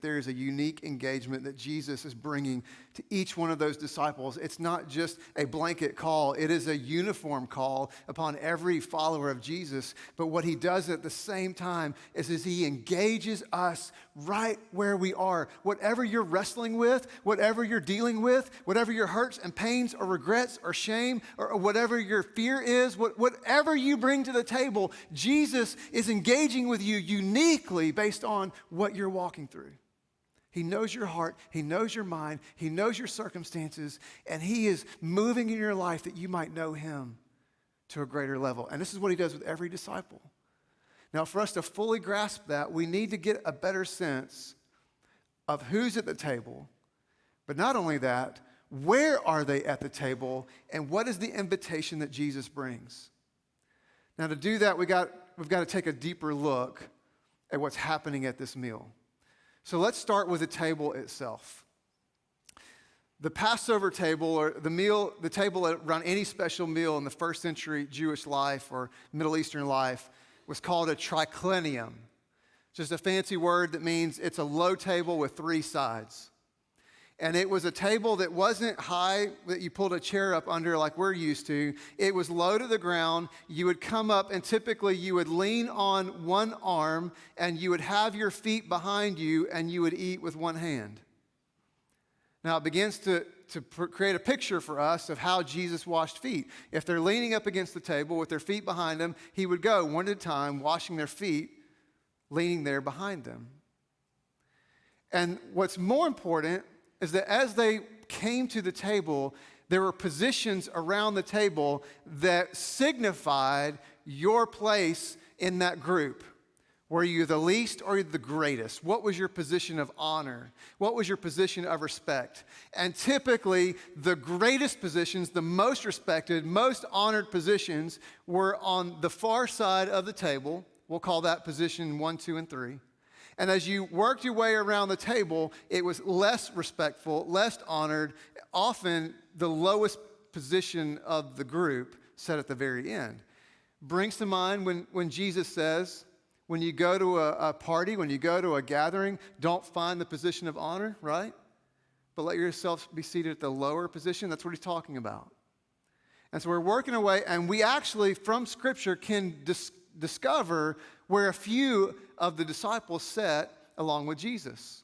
There is a unique engagement that Jesus is bringing to each one of those disciples. It's not just a blanket call. It is a uniform call upon every follower of Jesus. But what he does at the same time is he engages us right where we are. Whatever you're wrestling with, whatever you're dealing with, whatever your hurts and pains or regrets or shame or whatever your fear is, whatever you bring to the table, Jesus is engaging with you uniquely based on what you're walking through. He knows your heart, he knows your mind, he knows your circumstances, and he is moving in your life that you might know him to a greater level. And this is what he does with every disciple. Now, for us to fully grasp that, we need to get a better sense of who's at the table, but not only that, where are they at the table, and what is the invitation that Jesus brings? Now, to do that, we've got to take a deeper look at what's happening at this meal. So let's start with the table itself. The Passover table, or the table around any special meal in the first century Jewish life or Middle Eastern life, was called a triclinium. Just a fancy word that means it's a low table with three sides. And it was a table that wasn't high, that you pulled a chair up under like we're used to. It was low to the ground. You would come up, and typically you would lean on one arm, and you would have your feet behind you, and you would eat with one hand. Now, it begins to create a picture for us of how Jesus washed feet. If they're leaning up against the table with their feet behind them, he would go one at a time, washing their feet, leaning there behind them. And what's more important is that as they came to the table, there were positions around the table that signified your place in that group. Were you the least or the greatest? What was your position of honor? What was your position of respect? And typically, the greatest positions, the most respected, most honored positions were on the far side of the table. We'll call that position 1, 2, and 3. And as you worked your way around the table, it was less respectful, less honored, often the lowest position of the group set at the very end. Brings to mind when Jesus says, when you go to a party, when you go to a gathering, don't find the position of honor, right? But let yourself be seated at the lower position. That's what he's talking about. And so we're working away, and we actually, from Scripture, can discover where a few of the disciples sat along with Jesus.